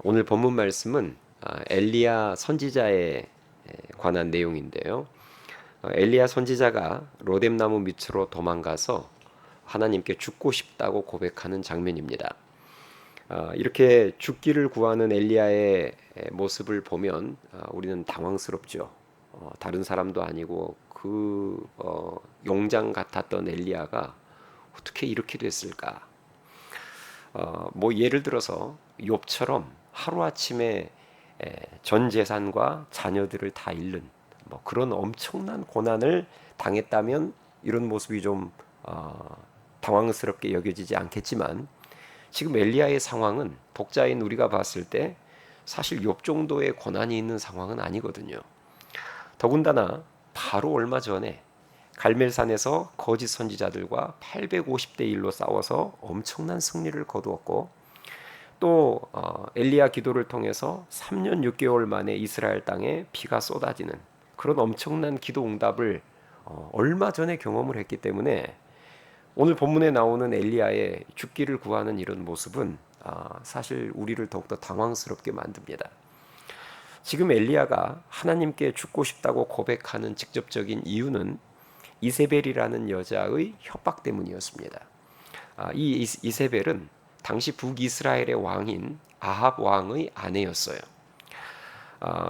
오늘 본문 말씀은 엘리야 선지자에 관한 내용인데요. 엘리야 선지자가 로뎀나무 밑으로 도망가서 하나님께 죽고 싶다고 고백하는 장면입니다. 이렇게 죽기를 구하는 엘리야의 모습을 보면 우리는 당황스럽죠. 다른 사람도 아니고 용장 같았던 엘리야가 어떻게 이렇게 됐을까? 뭐 예를 들어서 욥처럼 하루아침에 전 재산과 자녀들을 다 잃는 뭐 그런 엄청난 고난을 당했다면 이런 모습이 좀 당황스럽게 여겨지지 않겠지만, 지금 엘리야의 상황은 독자인 우리가 봤을 때 사실 욥 정도의 고난이 있는 상황은 아니거든요. 더군다나 바로 얼마 전에 갈멜산에서 거짓 선지자들과 850대 1로 싸워서 엄청난 승리를 거두었고, 또 엘리야 기도를 통해서 3년 6개월 만에 이스라엘 땅에 비가 쏟아지는 그런 엄청난 기도 응답을 얼마 전에 경험을 했기 때문에 오늘 본문에 나오는 엘리야의 죽기를 구하는 이런 모습은 사실 우리를 더욱더 당황스럽게 만듭니다. 지금 엘리야가 하나님께 죽고 싶다고 고백하는 직접적인 이유는 이세벨이라는 여자의 협박 때문이었습니다. 이 이세벨은 당시 북이스라엘의 왕인 아합 왕의 아내였어요.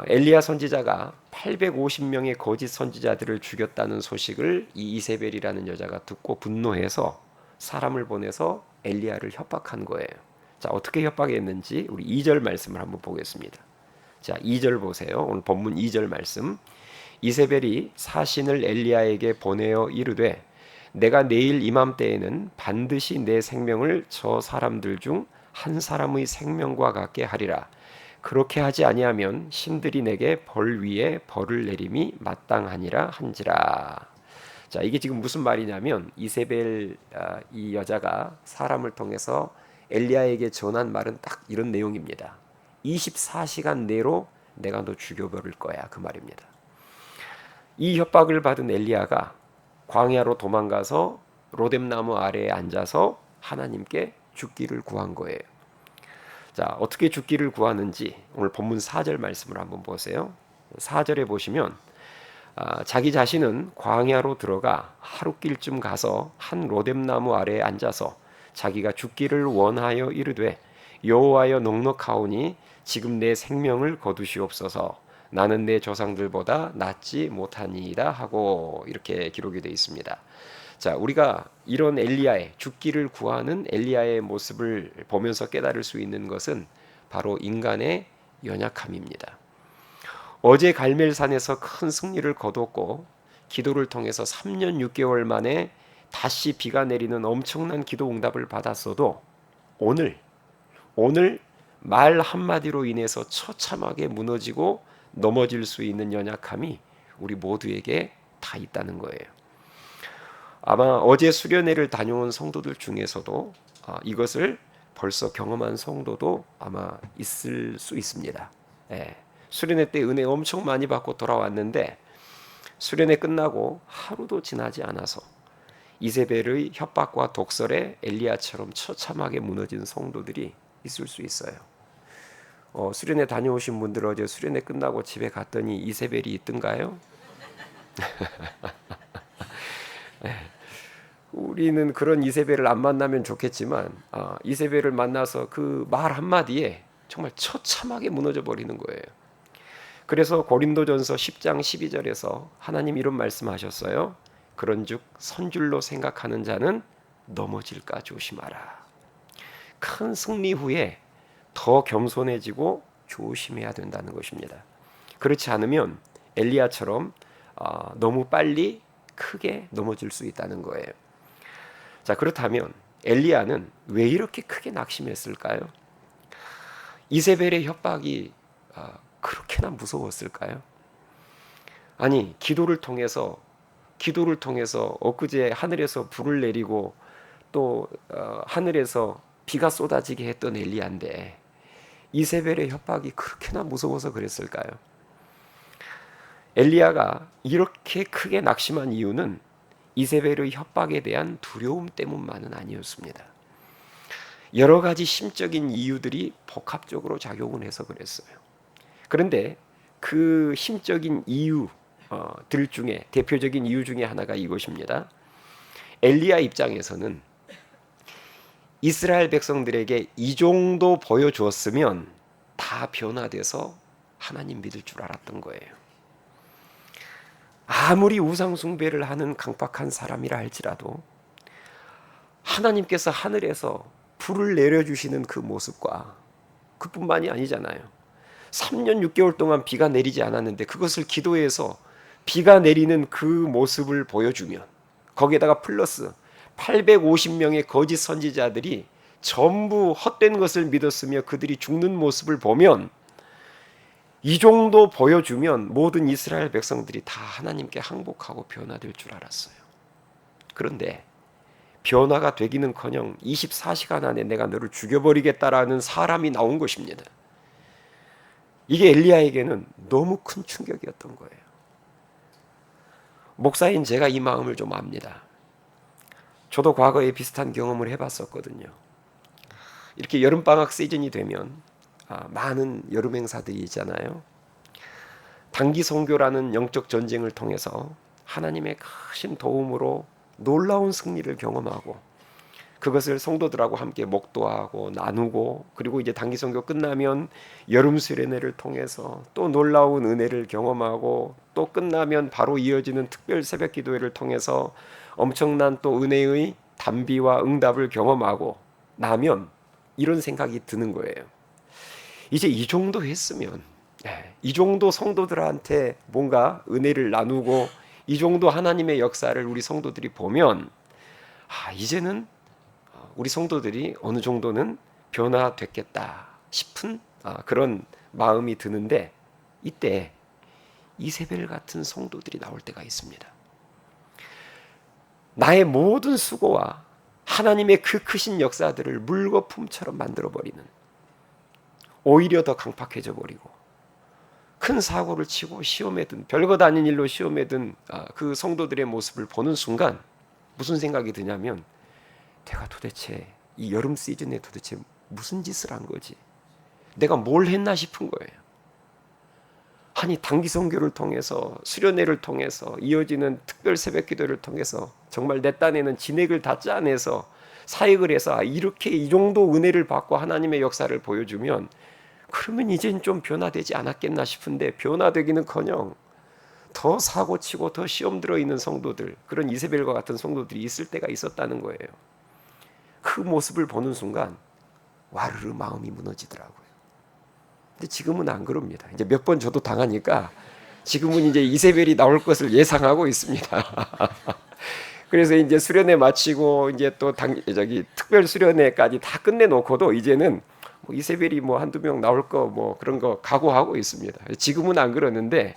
엘리야 선지자가 850명의 거짓 선지자들을 죽였다는 소식을 이 이세벨이라는 여자가 듣고 분노해서 사람을 보내서 엘리야를 협박한 거예요. 자, 어떻게 협박했는지 우리 2절 말씀을 한번 보겠습니다. 자, 2절 보세요. 오늘 본문 2절 말씀. 이세벨이 사신을 엘리야에게 보내어 이르되 내가 내일 이맘때에는 반드시 내 생명을 저 사람들 중 한 사람의 생명과 같게 하리라. 그렇게 하지 아니하면 신들이 내게 벌 위에 벌을 내림이 마땅하니라 한지라. 자, 이게 지금 무슨 말이냐면 이세벨 이 여자가 사람을 통해서 엘리야에게 전한 말은 딱 이런 내용입니다. 24시간 내로 내가 너 죽여버릴 거야, 그 말입니다. 이 협박을 받은 엘리야가 광야로 도망가서 로뎀나무 아래에 앉아서 하나님께 죽기를 구한 거예요. 자, 어떻게 죽기를 구하는지 오늘 본문 4절 말씀을 한번 보세요. 4절에 보시면 자기 자신은 광야로 들어가 하룻길쯤 가서 한 로뎀나무 아래에 앉아서 자기가 죽기를 원하여 이르되 여호와여 넉넉하오니 지금 내 생명을 거두시옵소서. 나는 내 조상들보다 낫지 못하니이다 하고 이렇게 기록이 되어 있습니다. 자, 우리가 이런 엘리야의 죽기를 구하는 엘리야의 모습을 보면서 깨달을 수 있는 것은 바로 인간의 연약함입니다. 어제 갈멜산에서 큰 승리를 거뒀고 기도를 통해서 3년 6개월 만에 다시 비가 내리는 엄청난 기도 응답을 받았어도 오늘 말 한마디로 인해서 처참하게 무너지고 넘어질 수 있는 연약함이 우리 모두에게 다 있다는 거예요. 아마 어제 수련회를 다녀온 성도들 중에서도 이것을 벌써 경험한 성도도 아마 있을 수 있습니다. 예. 수련회 때 은혜 엄청 많이 받고 돌아왔는데 수련회 끝나고 하루도 지나지 않아서 이세벨의 협박과 독설에 엘리야처럼 처참하게 무너진 성도들이 있을 수 있어요. 수련회 다녀오신 분들 어제 수련회 끝나고 집에 갔더니 이세벨이 있던가요? 우리는 그런 이세벨을 안 만나면 좋겠지만 이세벨을 만나서 그 말 한마디에 정말 처참하게 무너져 버리는 거예요. 그래서 고린도전서 10장 12절에서 하나님 이런 말씀하셨어요. 그런즉 선줄로 생각하는 자는 넘어질까 조심하라. 큰 승리 후에 더 겸손해지고 조심해야 된다는 것입니다. 그렇지 않으면 엘리야처럼 너무 빨리 크게 넘어질 수 있다는 거예요. 자, 그렇다면 엘리야는 왜 이렇게 크게 낙심했을까요? 이세벨의 협박이 그렇게나 무서웠을까요? 아니, 기도를 통해서 엊그제 하늘에서 불을 내리고 또 하늘에서 비가 쏟아지게 했던 엘리야인데 이세벨의 협박이 그렇게나 무서워서 그랬을까요? 엘리야가 이렇게 크게 낙심한 이유는 이세벨의 협박에 대한 두려움 때문만은 아니었습니다. 여러 가지 심적인 이유들이 복합적으로 작용을 해서 그랬어요. 그런데 그 힘적인 이유들 중에 대표적인 이유 중에 하나가 이것입니다. 엘리야 입장에서는 이스라엘 백성들에게 이 정도 보여주었으면 다 변화돼서 하나님 믿을 줄 알았던 거예요. 아무리 우상 숭배를 하는 강박한 사람이라 할지라도 하나님께서 하늘에서 불을 내려주시는 그 모습과 그뿐만이 아니잖아요. 3년 6개월 동안 비가 내리지 않았는데 그것을 기도해서 비가 내리는 그 모습을 보여주면 거기에다가 플러스 850명의 거짓 선지자들이 전부 헛된 것을 믿었으며 그들이 죽는 모습을 보면 이 정도 보여주면 모든 이스라엘 백성들이 다 하나님께 항복하고 변화될 줄 알았어요. 그런데 변화가 되기는커녕 24시간 안에 내가 너를 죽여버리겠다라는 사람이 나온 것입니다. 이게 엘리야에게는 너무 큰 충격이었던 거예요. 목사인 제가 이 마음을 좀 압니다. 저도 과거에 비슷한 경험을 해봤었거든요. 이렇게 여름방학 시즌이 되면 많은 여름 행사들이 있잖아요. 단기 선교라는 영적 전쟁을 통해서 하나님의 크신 도움으로 놀라운 승리를 경험하고 그것을 성도들하고 함께 목도하고 나누고 그리고 이제 단기 선교 끝나면 여름 수련회를 통해서 또 놀라운 은혜를 경험하고 또 끝나면 바로 이어지는 특별 새벽 기도회를 통해서 엄청난 또 은혜의 단비와 응답을 경험하고 나면 이런 생각이 드는 거예요. 이제 이 정도 했으면 이 정도 성도들한테 뭔가 은혜를 나누고 이 정도 하나님의 역사를 우리 성도들이 보면 이제는 우리 성도들이 어느 정도는 변화됐겠다 싶은 그런 마음이 드는데 이때 이세벨 같은 성도들이 나올 때가 있습니다. 나의 모든 수고와 하나님의 그 크신 역사들을 물거품처럼 만들어버리는 오히려 더 강팍해져 버리고 큰 사고를 치고 시험에 든 별것 아닌 일로 시험에 든 그 성도들의 모습을 보는 순간 무슨 생각이 드냐면 내가 도대체 이 여름 시즌에 도대체 무슨 짓을 한 거지? 내가 뭘 했나 싶은 거예요. 아니 단기 선교를 통해서 수련회를 통해서 이어지는 특별 새벽 기도를 통해서 정말 내 딴에는 진액을 다 짜내서 사역을 해서 이렇게 이 정도 은혜를 받고 하나님의 역사를 보여주면 그러면 이젠 좀 변화되지 않았겠나 싶은데 변화되기는커녕 더 사고치고 더 시험 들어있는 성도들 그런 이세벨과 같은 성도들이 있을 때가 있었다는 거예요. 그 모습을 보는 순간 와르르 마음이 무너지더라고요. 근데 지금은 안 그럽니다. 이제 몇 번 저도 당하니까 지금은 이제 이세벨이 나올 것을 예상하고 있습니다. 그래서 이제 수련회 마치고 이제 또 특별 수련회까지 다 끝내놓고도 이제는 뭐 이세벨이 뭐 한두 명 나올 거 뭐 그런 거 각오하고 있습니다. 지금은 안 그러는데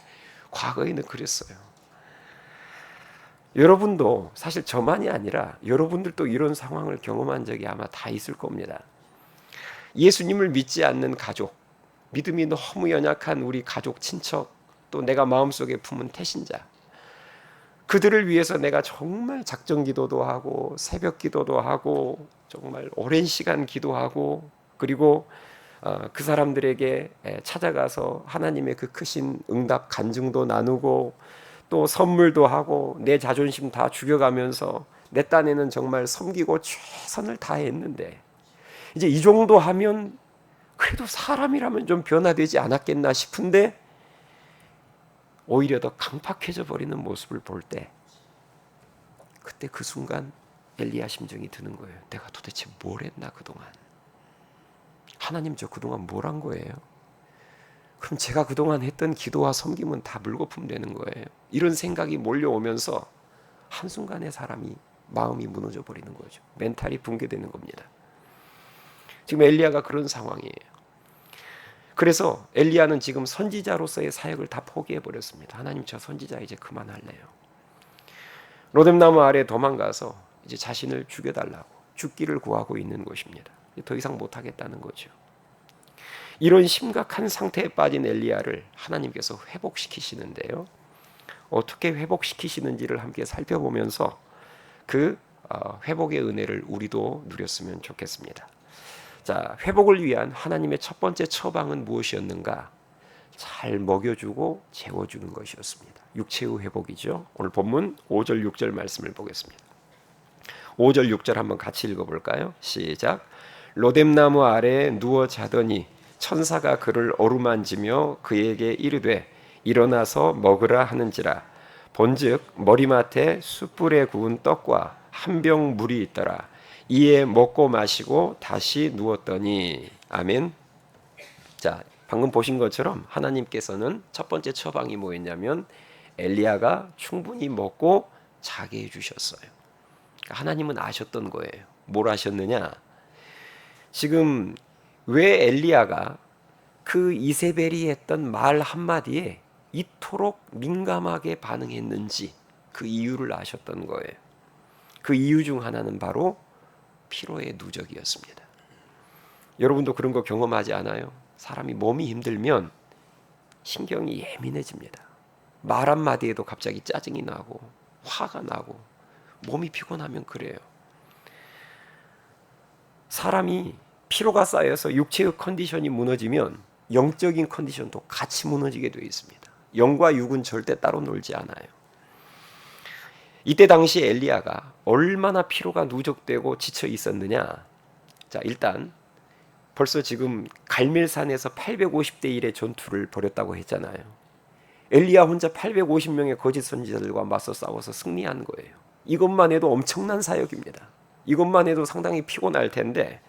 과거에는 그랬어요. 여러분도 사실 저만이 아니라 여러분들도 이런 상황을 경험한 적이 아마 다 있을 겁니다. 예수님을 믿지 않는 가족, 믿음이 너무 연약한 우리 가족, 친척, 또 내가 마음속에 품은 태신자, 그들을 위해서 내가 정말 작정 기도도 하고 새벽 기도도 하고 정말 오랜 시간 기도하고 그리고 그 사람들에게 찾아가서 하나님의 그 크신 응답 간증도 나누고 또 선물도 하고 내 자존심 다 죽여가면서 내 딴에는 정말 섬기고 최선을 다했는데 이제 이 정도 하면 그래도 사람이라면 좀 변화되지 않았겠나 싶은데 오히려 더 강팍해져 버리는 모습을 볼 때 그때 그 순간 엘리야 심정이 드는 거예요. 내가 도대체 뭘 했나 그동안. 하나님 저 그동안 뭘 한 거예요? 그럼 제가 그동안 했던 기도와 섬김은 다 물거품 되는 거예요. 이런 생각이 몰려오면서 한순간에 사람이 마음이 무너져 버리는 거죠. 멘탈이 붕괴되는 겁니다. 지금 엘리야가 그런 상황이에요. 그래서 엘리야는 지금 선지자로서의 사역을 다 포기해 버렸습니다. 하나님 저 선지자 이제 그만할래요. 로뎀나무 아래 도망가서 이제 자신을 죽여달라고 죽기를 구하고 있는 것입니다. 더 이상 못하겠다는 거죠. 이런 심각한 상태에 빠진 엘리야를 하나님께서 회복시키시는데요. 어떻게 회복시키시는지를 함께 살펴보면서 그 회복의 은혜를 우리도 누렸으면 좋겠습니다. 자, 회복을 위한 하나님의 첫 번째 처방은 무엇이었는가? 잘 먹여주고 재워주는 것이었습니다. 육체의 회복이죠. 오늘 본문 5절 6절 말씀을 보겠습니다. 5절 6절 한번 같이 읽어볼까요? 시작. 로뎀나무 아래에 누워 자더니 천사가 그를 어루만지며 그에게 이르되 일어나서 먹으라 하는지라. 본즉 머리맡에 숯불에 구운 떡과 한 병 물이 있더라. 이에 먹고 마시고 다시 누웠더니. 아멘. 자, 방금 보신 것처럼 하나님께서는 첫 번째 처방이 뭐였냐면 엘리야가 충분히 먹고 자게 해주셨어요. 하나님은 아셨던 거예요. 뭘 아셨느냐? 지금 왜 엘리야가 그 이세벨이 했던 말 한마디에 이토록 민감하게 반응했는지 그 이유를 아셨던 거예요. 그 이유 중 하나는 바로 피로의 누적이었습니다. 여러분도 그런 거 경험하지 않아요? 사람이 몸이 힘들면 신경이 예민해집니다. 말 한마디에도 갑자기 짜증이 나고 화가 나고 몸이 피곤하면 그래요. 사람이 피로가 쌓여서 육체의 컨디션이 무너지면 영적인 컨디션도 같이 무너지게 되어 있습니다. 영과 육은 절대 따로 놀지 않아요. 이때 당시 엘리야가 얼마나 피로가 누적되고 지쳐 있었느냐? 자, 일단 벌써 지금 갈멜산에서 850대 1의 전투를 벌였다고 했잖아요. 엘리야 혼자 850명의 거짓 선지자들과 맞서 싸워서 승리한 거예요. 이것만 해도 엄청난 사역입니다. 이것만 해도 상당히 피곤할 텐데,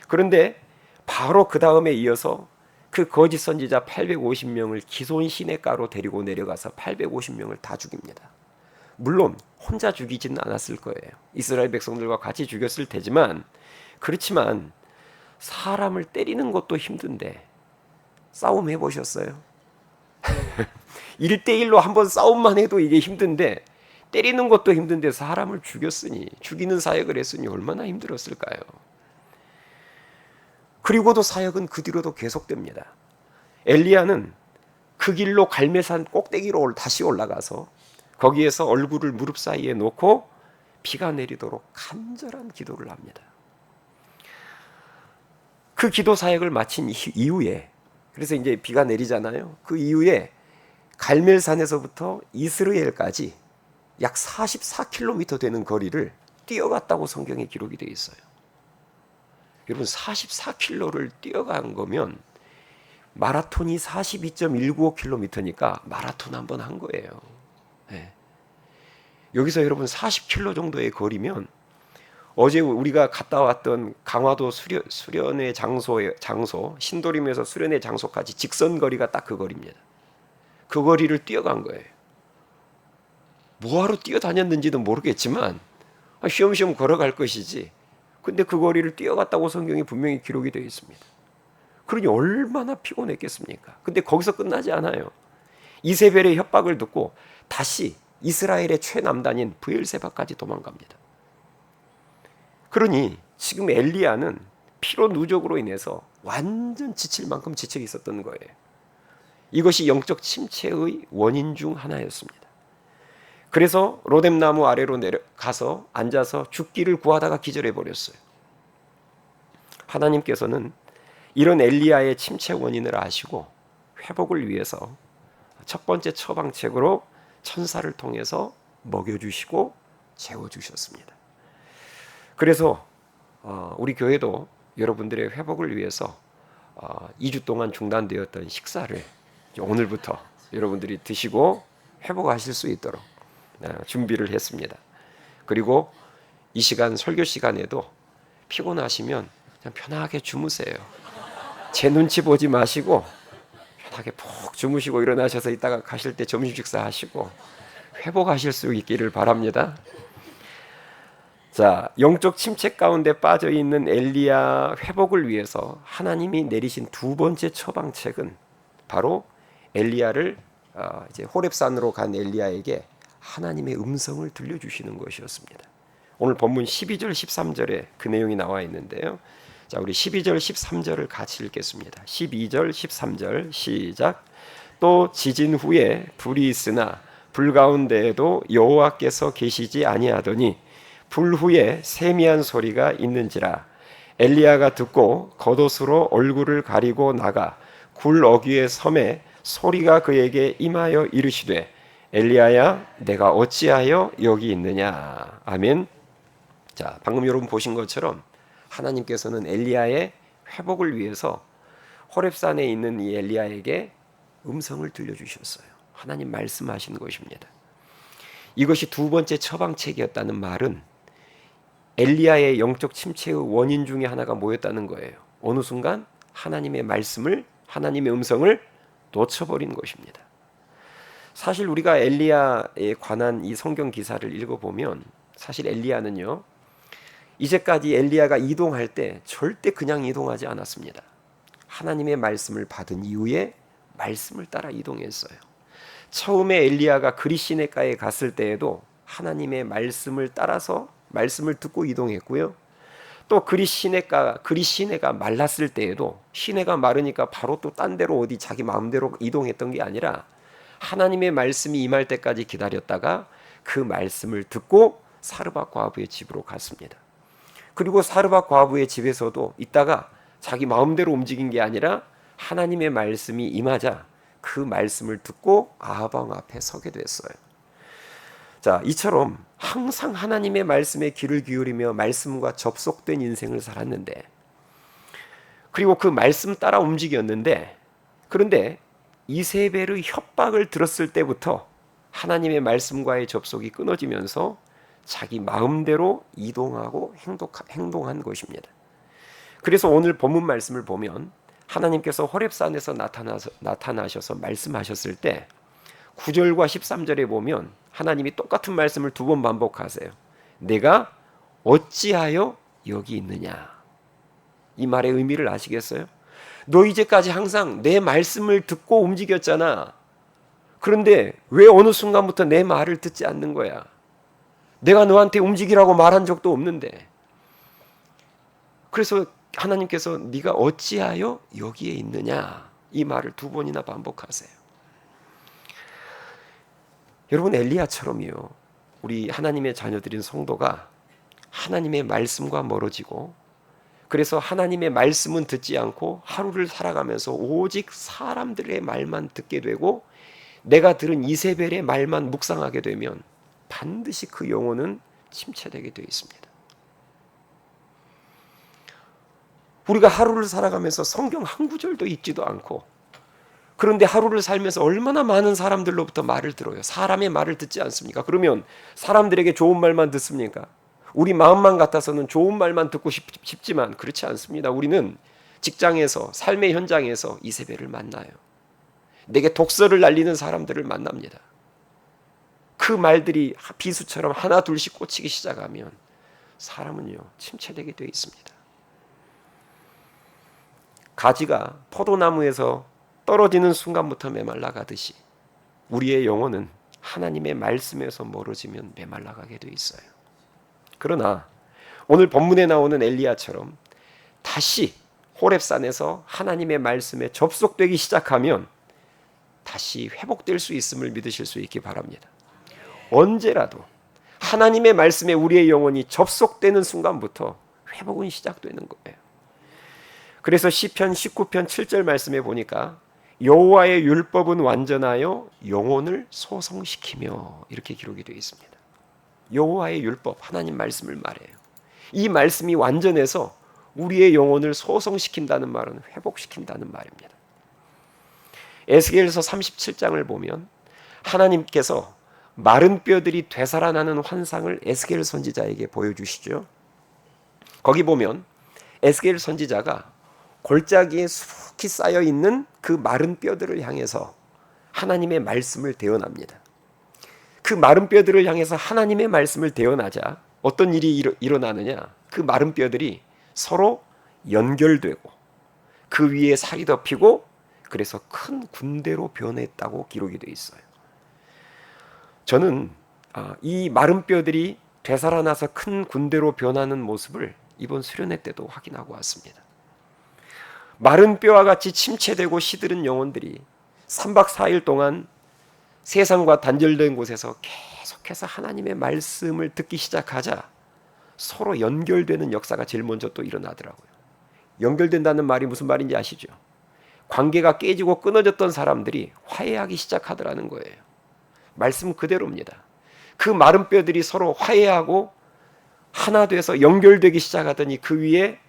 그런데 바로 그 다음에 이어서 그 거짓 선지자 850명을 기손 시내가로 데리고 내려가서 850명을 다 죽입니다. 물론 혼자 죽이지는 않았을 거예요. 이스라엘 백성들과 같이 죽였을 테지만, 그렇지만 사람을 때리는 것도 힘든데 싸움 해보셨어요? 1대1로 한번 싸움만 해도 이게 힘든데 때리는 것도 힘든데 사람을 죽였으니, 죽이는 사역을 했으니 얼마나 힘들었을까요? 그리고도 사역은 그 뒤로도 계속됩니다. 엘리야는 그 길로 갈멜산 꼭대기로 다시 올라가서 거기에서 얼굴을 무릎 사이에 놓고 비가 내리도록 간절한 기도를 합니다. 그 기도 사역을 마친 이후에, 그래서 이제 비가 내리잖아요. 그 이후에 갈멜산에서부터 이스라엘까지 약 44km 되는 거리를 뛰어갔다고 성경에 기록이 되어 있어요. 여러분, 44km를 뛰어간 거면 마라톤이 42.195km니까 마라톤 한번 한 거예요. 네. 여기서 여러분 40km 정도의 거리면 어제 우리가 갔다 왔던 강화도 수련회 장소 신도림에서 수련회 장소까지 직선 거리가 딱 그 거리입니다. 그 거리를 뛰어간 거예요. 뭐하러 뛰어다녔는지도 모르겠지만 쉬엄쉬엄 걸어갈 것이지. 근데 그 거리를 뛰어갔다고 성경에 분명히 기록이 되어 있습니다. 그러니 얼마나 피곤했겠습니까? 근데 거기서 끝나지 않아요. 이세벨의 협박을 듣고 다시 이스라엘의 최남단인 브엘세바까지 도망갑니다. 그러니 지금 엘리야는 피로 누적으로 인해서 완전 지칠 만큼 지쳐 있었던 거예요. 이것이 영적 침체의 원인 중 하나였습니다. 그래서 로뎀나무 아래로 내려가서 앉아서 죽기를 구하다가 기절해 버렸어요. 하나님께서는 이런 엘리야의 침체 원인을 아시고 회복을 위해서 첫 번째 처방책으로 천사를 통해서 먹여주시고 재워주셨습니다. 그래서 우리 교회도 여러분들의 회복을 위해서 2주 동안 중단되었던 식사를 오늘부터 여러분들이 드시고 회복하실 수 있도록 준비를 했습니다. 그리고 이 시간 설교 시간에도 피곤하시면 그냥 편하게 주무세요. 제 눈치 보지 마시고 편하게 푹 주무시고 일어나셔서 이따가 가실 때 점심 식사하시고 회복하실 수 있기를 바랍니다. 자, 영적 침체 가운데 빠져 있는 엘리야 회복을 위해서 하나님이 내리신 두 번째 처방책은 바로 엘리야를 이제 호렙산으로 간 엘리야에게 하나님의 음성을 들려주시는 것이었습니다. 오늘 본문 12절 13절에 그 내용이 나와 있는데요. 자, 우리 12절 13절을 같이 읽겠습니다. 12절 13절 시작. 또 지진 후에 불이 있으나 불 가운데에도 여호와께서 계시지 아니하더니 불 후에 세미한 소리가 있는지라. 엘리야가 듣고 겉옷으로 얼굴을 가리고 나가 굴 어귀의 섬에 소리가 그에게 임하여 이르시되 엘리야야 내가 어찌하여 여기 있느냐. 아멘. 자, 방금 여러분 보신 것처럼 하나님께서는 엘리야의 회복을 위해서 호렙산에 있는 이 엘리야에게 음성을 들려주셨어요. 하나님 말씀하시는 것입니다. 이것이 두 번째 처방책이었다는 말은 엘리야의 영적 침체의 원인 중에 하나가 뭐였다는 거예요. 어느 순간 하나님의 말씀을, 하나님의 음성을 놓쳐버린 것입니다. 사실 우리가 엘리야에 관한 이 성경 기사를 읽어보면 사실 엘리야는요, 이제까지 엘리야가 이동할 때 절대 그냥 이동하지 않았습니다. 하나님의 말씀을 받은 이후에 말씀을 따라 이동했어요. 처음에 엘리야가 그리시네가에 갔을 때에도 하나님의 말씀을 따라서 말씀을 듣고 이동했고요. 또 그리시네가 말랐을 때에도 시내가 마르니까 바로 또 딴 데로 어디 자기 마음대로 이동했던 게 아니라 하나님의 말씀이 임할 때까지 기다렸다가 그 말씀을 듣고 사르밧 과부의 집으로 갔습니다. 그리고 사르밧 과부의 집에서도 있다가 자기 마음대로 움직인 게 아니라 하나님의 말씀이 임하자 그 말씀을 듣고 아합 왕 앞에 서게 됐어요. 자, 이처럼 항상 하나님의 말씀에 귀를 기울이며 말씀과 접속된 인생을 살았는데, 그리고 그 말씀 따라 움직였는데, 그런데 이세벨의 협박을 들었을 때부터 하나님의 말씀과의 접속이 끊어지면서 자기 마음대로 이동하고 행동한 것입니다. 그래서 오늘 본문 말씀을 보면 하나님께서 호렙산에서 나타나셔서 말씀하셨을 때 9절과 13절에 보면 하나님이 똑같은 말씀을 두 번 반복하세요. 내가 어찌하여 여기 있느냐. 이 말의 의미를 아시겠어요? 너 이제까지 항상 내 말씀을 듣고 움직였잖아. 그런데 왜 어느 순간부터 내 말을 듣지 않는 거야? 내가 너한테 움직이라고 말한 적도 없는데. 그래서 하나님께서 네가 어찌하여 여기에 있느냐, 이 말을 두 번이나 반복하세요. 여러분, 엘리야처럼요, 우리 하나님의 자녀들인 성도가 하나님의 말씀과 멀어지고, 그래서 하나님의 말씀은 듣지 않고 하루를 살아가면서 오직 사람들의 말만 듣게 되고 내가 들은 이세벨의 말만 묵상하게 되면 반드시 그 영혼은 침체되게 되어 있습니다. 우리가 하루를 살아가면서 성경 한 구절도 읽지도 않고, 그런데 하루를 살면서 얼마나 많은 사람들로부터 말을 들어요. 사람의 말을 듣지 않습니까? 그러면 사람들에게 좋은 말만 듣습니까? 우리 마음만 같아서는 좋은 말만 듣고 싶지만 그렇지 않습니다. 우리는 직장에서, 삶의 현장에서 이세벨을 만나요. 내게 독설을 날리는 사람들을 만납니다. 그 말들이 비수처럼 하나 둘씩 꽂히기 시작하면 사람은요, 침체되게 되어 있습니다. 가지가 포도나무에서 떨어지는 순간부터 메말라가듯이 우리의 영혼은 하나님의 말씀에서 멀어지면 메말라가게 되어 있어요. 그러나 오늘 본문에 나오는 엘리야처럼 다시 호렙산에서 하나님의 말씀에 접속되기 시작하면 다시 회복될 수 있음을 믿으실 수 있기 바랍니다. 언제라도 하나님의 말씀에 우리의 영혼이 접속되는 순간부터 회복은 시작되는 거예요. 그래서 시편 19편 7절 말씀에 보니까 여호와의 율법은 완전하여 영혼을 소성시키며, 이렇게 기록이 되어 있습니다. 여호와의 율법, 하나님 말씀을 말해요. 이 말씀이 완전해서 우리의 영혼을 소성시킨다는 말은 회복시킨다는 말입니다. 에스겔서 37장을 보면 하나님께서 마른 뼈들이 되살아나는 환상을 에스겔 선지자에게 보여주시죠. 거기 보면 에스겔 선지자가 골짜기에 수북히 쌓여있는 그 마른 뼈들을 향해서 하나님의 말씀을 대언합니다. 그 마른 뼈들을 향해서 하나님의 말씀을 대언하자 어떤 일이 일어나느냐, 그 마른 뼈들이 서로 연결되고 그 위에 살이 덮이고 그래서 큰 군대로 변했다고 기록이 되어 있어요. 저는 이 마른 뼈들이 되살아나서 큰 군대로 변하는 모습을 이번 수련회 때도 확인하고 왔습니다. 마른 뼈와 같이 침체되고 시들은 영혼들이 3박 4일 동안 세상과 단절된 곳에서 계속해서 하나님의 말씀을 듣기 시작하자 서로 연결되는 역사가 제일 먼저 또 일어나더라고요. 연결된다는 말이 무슨 말인지 아시죠? 관계가 깨지고 끊어졌던 사람들이 화해하기 시작하더라는 거예요. 말씀 그대로입니다. 그 마른 뼈들이 서로 화해하고 하나 돼서 연결되기 시작하더니 그 위에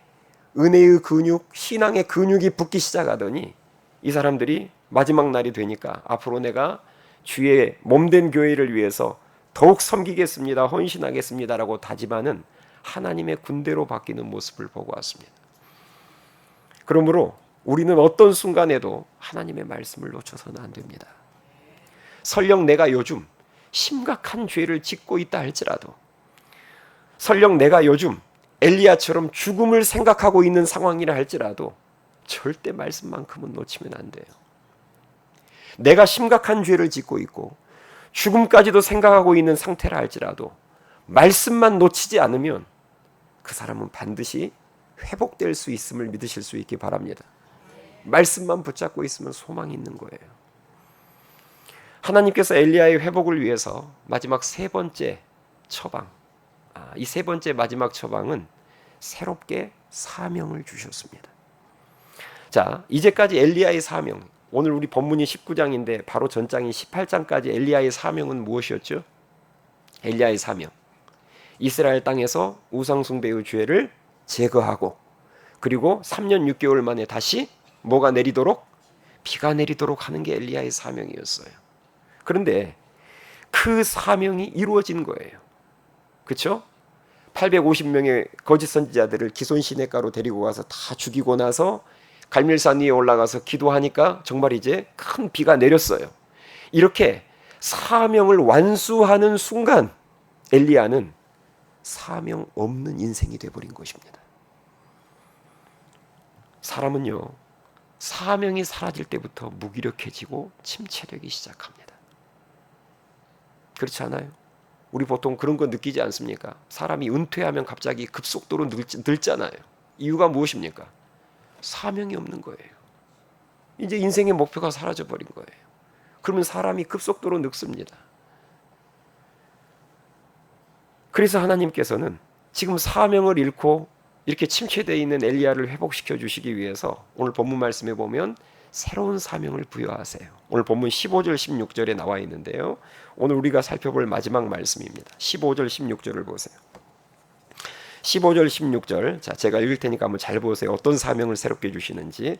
은혜의 근육, 신앙의 근육이 붙기 시작하더니 이 사람들이 마지막 날이 되니까 앞으로 내가 주의 몸된 교회를 위해서 더욱 섬기겠습니다, 헌신하겠습니다라고 다짐하는 하나님의 군대로 바뀌는 모습을 보고 왔습니다. 그러므로 우리는 어떤 순간에도 하나님의 말씀을 놓쳐서는 안 됩니다. 설령 내가 요즘 심각한 죄를 짓고 있다 할지라도, 설령 내가 요즘 엘리야처럼 죽음을 생각하고 있는 상황이라 할지라도 절대 말씀만큼은 놓치면 안 돼요. 내가 심각한 죄를 짓고 있고 죽음까지도 생각하고 있는 상태라 할지라도 말씀만 놓치지 않으면 그 사람은 반드시 회복될 수 있음을 믿으실 수 있기 바랍니다. 말씀만 붙잡고 있으면 소망이 있는 거예요. 하나님께서 엘리야의 회복을 위해서 마지막 세 번째 처방, 이 세 번째 마지막 처방은 새롭게 사명을 주셨습니다. 자, 이제까지 엘리야의 사명, 오늘 우리 본문이 19장인데 바로 전장인 18장까지 엘리야의 사명은 무엇이었죠? 엘리야의 사명, 이스라엘 땅에서 우상 숭배의 죄를 제거하고, 그리고 3년 6개월 만에 다시 뭐가 내리도록? 비가 내리도록 하는 게 엘리야의 사명이었어요. 그런데 그 사명이 이루어진 거예요. 그렇죠? 850명의 거짓 선지자들을 기손 시냇가로 데리고 가서 다 죽이고 나서 갈멜산 위에 올라가서 기도하니까 정말 이제 큰 비가 내렸어요. 이렇게 사명을 완수하는 순간 엘리야는 사명 없는 인생이 되어버린 것입니다. 사람은요, 사명이 사라질 때부터 무기력해지고 침체되기 시작합니다. 그렇지 않아요? 우리 보통 그런 거 느끼지 않습니까? 사람이 은퇴하면 갑자기 급속도로 늙잖아요. 이유가 무엇입니까? 사명이 없는 거예요. 이제 인생의 목표가 사라져버린 거예요. 그러면 사람이 급속도로 늙습니다. 그래서 하나님께서는 지금 사명을 잃고 이렇게 침체되어 있는 엘리야를 회복시켜 주시기 위해서 오늘 본문 말씀에 보면 새로운 사명을 부여하세요. 오늘 본문 15절 16절에 나와 있는데요, 오늘 우리가 살펴볼 마지막 말씀입니다. 15절 16절을 보세요. 15절 16절, 자, 제가 읽을 테니까 한번 잘 보세요. 어떤 사명을 새롭게 주시는지.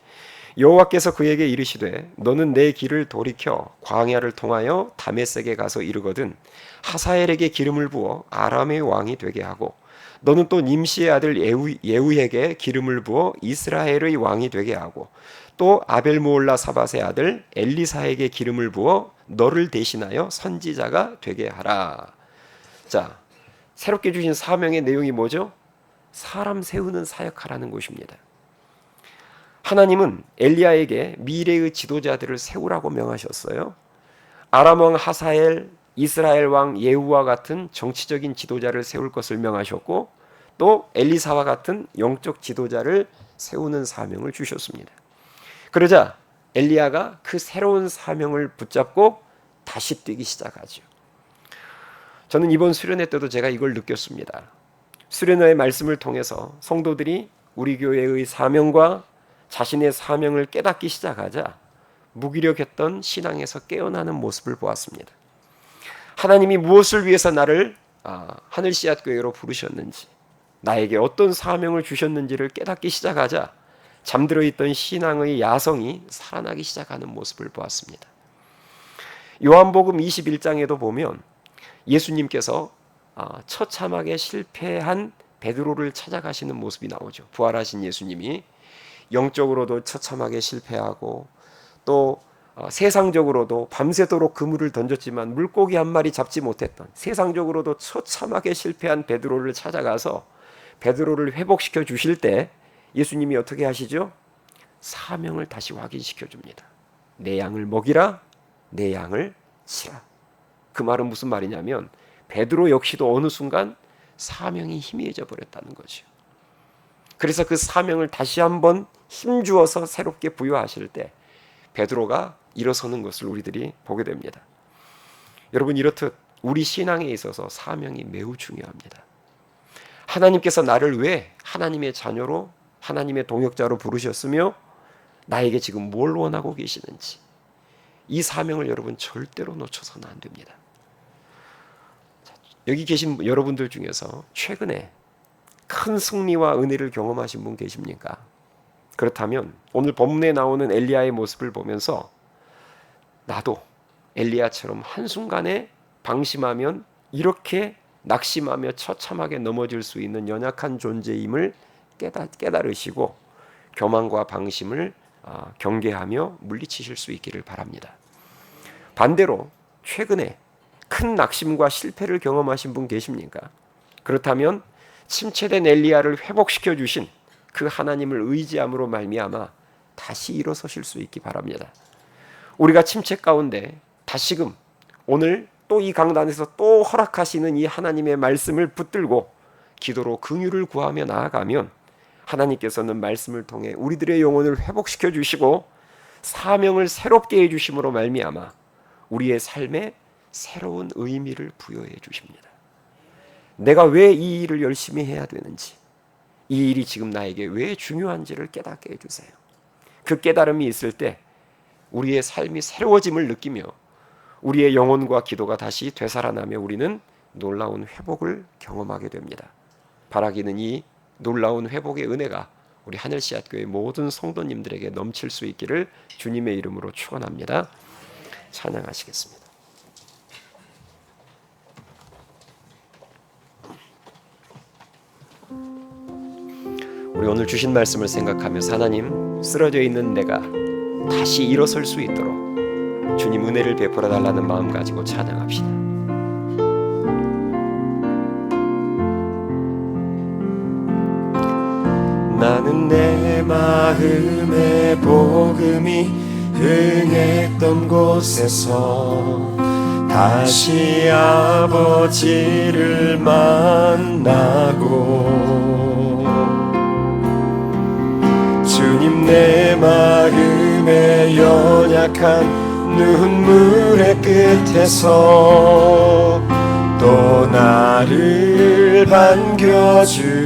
여호와께서 그에게 이르시되 너는 내 길을 돌이켜 광야를 통하여 다메섹에 가서 이르거든 하사엘에게 기름을 부어 아람의 왕이 되게 하고, 너는 또 님시의 아들 예후에게 기름을 부어 이스라엘의 왕이 되게 하고, 또 아벨무올라 사밧의 아들 엘리사에게 기름을 부어 너를 대신하여 선지자가 되게 하라. 자, 새롭게 주신 사명의 내용이 뭐죠? 사람 세우는 사역하라는 것입니다. 하나님은 엘리야에게 미래의 지도자들을 세우라고 명하셨어요. 아람 왕 하사엘, 이스라엘 왕 예후와 같은 정치적인 지도자를 세울 것을 명하셨고, 또 엘리사와 같은 영적 지도자를 세우는 사명을 주셨습니다. 그러자 엘리야가 그 새로운 사명을 붙잡고 다시 뛰기 시작하죠. 저는 이번 수련회 때도 제가 이걸 느꼈습니다. 수련회의 말씀을 통해서 성도들이 우리 교회의 사명과 자신의 사명을 깨닫기 시작하자 무기력했던 신앙에서 깨어나는 모습을 보았습니다. 하나님이 무엇을 위해서 나를 하늘씨앗교회로 부르셨는지, 나에게 어떤 사명을 주셨는지를 깨닫기 시작하자 잠들어 있던 신앙의 야성이 살아나기 시작하는 모습을 보았습니다. 요한복음 21장에도 보면 예수님께서 처참하게 실패한 베드로를 찾아가시는 모습이 나오죠. 부활하신 예수님이 영적으로도 처참하게 실패하고, 또 세상적으로도 밤새도록 그물을 던졌지만 물고기 한 마리 잡지 못했던, 세상적으로도 처참하게 실패한 베드로를 찾아가서 베드로를 회복시켜 주실 때 예수님이 어떻게 하시죠? 사명을 다시 확인시켜 줍니다. 내 양을 먹이라, 내 양을 치라. 그 말은 무슨 말이냐면 베드로 역시도 어느 순간 사명이 희미해져 버렸다는 거죠. 그래서 그 사명을 다시 한번 힘주어서 새롭게 부여하실 때 베드로가 일어서는 것을 우리들이 보게 됩니다. 여러분, 이렇듯 우리 신앙에 있어서 사명이 매우 중요합니다. 하나님께서 나를 왜 하나님의 자녀로, 하나님의 동역자로 부르셨으며 나에게 지금 뭘 원하고 계시는지, 이 사명을 여러분 절대로 놓쳐서는 안 됩니다. 여기 계신 여러분들 중에서 최근에 큰 승리와 은혜를 경험하신 분 계십니까? 그렇다면 오늘 본문에 나오는 엘리야의 모습을 보면서 나도 엘리야처럼 한순간에 방심하면 이렇게 낙심하며 처참하게 넘어질 수 있는 연약한 존재임을 깨달으시고 교만과 방심을 경계하며 물리치실 수 있기를 바랍니다. 반대로 최근에 큰 낙심과 실패를 경험하신 분 계십니까? 그렇다면 침체된 엘리야를 회복시켜 주신 그 하나님을 의지함으로 말미암아 다시 일어서실 수 있기 바랍니다. 우리가 침체 가운데 다시금 오늘 또 이 강단에서 또 허락하시는 이 하나님의 말씀을 붙들고 기도로 긍휼을 구하며 나아가면 하나님께서는 말씀을 통해 우리들의 영혼을 회복시켜 주시고 사명을 새롭게 해주심으로 말미암아 우리의 삶에 새로운 의미를 부여해 주십니다. 내가 왜 이 일을 열심히 해야 되는지, 이 일이 지금 나에게 왜 중요한지를 깨닫게 해주세요. 그 깨달음이 있을 때 우리의 삶이 새로워짐을 느끼며 우리의 영혼과 기도가 다시 되살아나며 우리는 놀라운 회복을 경험하게 됩니다. 바라기는 이 놀라운 회복의 은혜가 우리 하늘씨앗교회 모든 성도님들에게 넘칠 수 있기를 주님의 이름으로 축원합니다. 찬양하시겠습니다. 우리 오늘 주신 말씀을 생각하면서 하나님, 쓰러져 있는 내가 다시 일어설 수 있도록 주님 은혜를 베풀어 달라는 마음 가지고 찬양합시다. 나는 내 마음의 복음이 흥했던 곳에서 다시 아버지를 만나고 주님 내 마음의 연약한 눈물의 끝에서 또 나를 반겨주시네.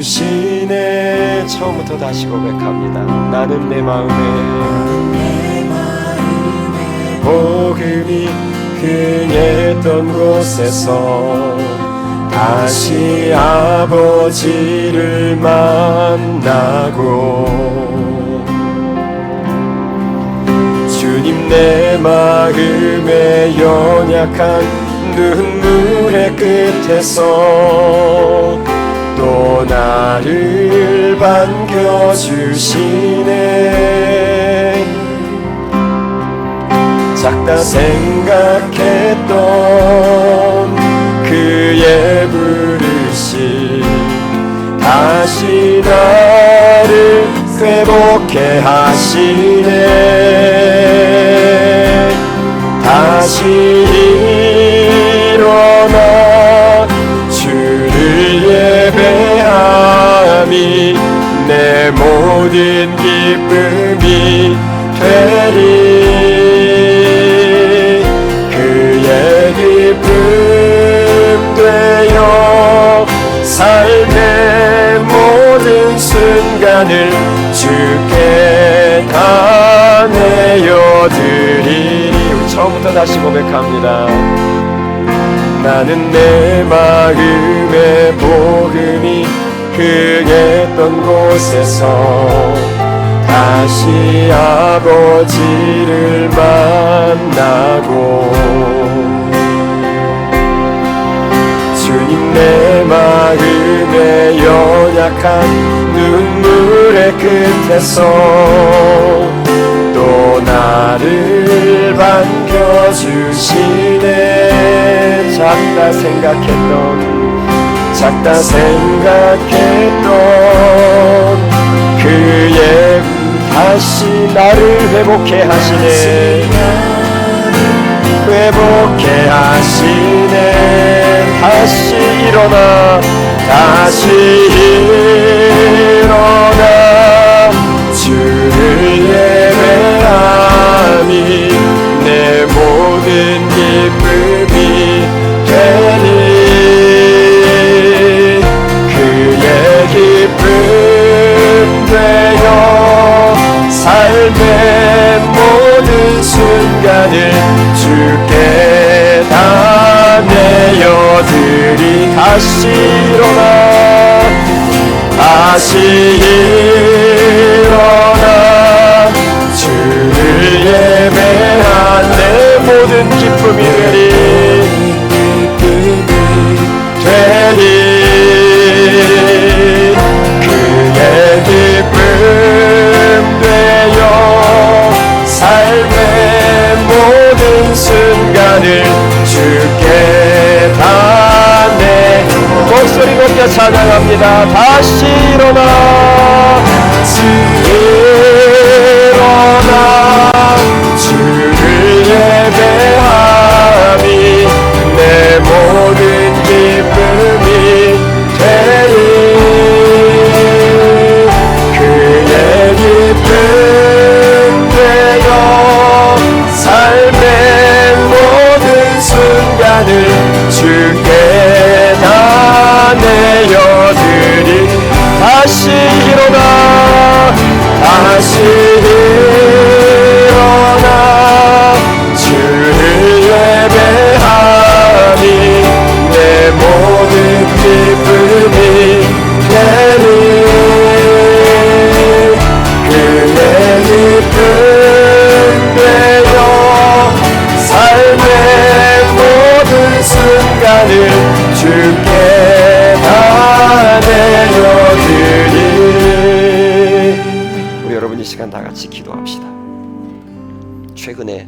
처음부터 다시 고백합니다. 나는 내 마음에 복음이 흥했던 곳에서 다시 아버지를 만나고 주님 내 마음의 연약한 눈물의 끝에서 또 나를 반겨주시네. 작다 생각했던 그의 부르심 다시 나를 회복해 하시네. 다시 일어나 주를 예배함이 내 모든 기쁨이 되리. 그의 기쁨 되어 삶의 모든 순간을 주께 다 내어드리리. 처음부터 다시 고백합니다. 나는 내 마음의 복음이 흥했던 곳에서 다시 아버지를 만나고 주님 내 마음의 연약한 눈물의 끝에서 또 나를 반겨주시네. 작다 생각했던 그의 다시 나를 회복해 하시네. 회복해 하시네. 다시 일어나 주를 예배함이 내 모든 기쁨이 되리. 그의 순간을 주께 다 내어드리. 다시 일어나 다시 일어나 주를 예배한 내 모든 기쁨이 되리 그의 기쁨 되어 삶의 모든 순간을 주께 다 내 목소리 높여 찬양합니다. 다시 일어나 다시 일어나 주를 예배함이 내 모든 기쁨이 되리 그의 기쁨 되어 삶의 모든 순간을 주께 다 내어드리. 다시 일어나 다시 일어나 주를 예배하니 내 모든 기쁨이 되리 그의 기쁨 되어 삶의 모든 순간을 주께 다 내어드리. 우리 여러분 이 시간 다 같이 기도합시다. 최근에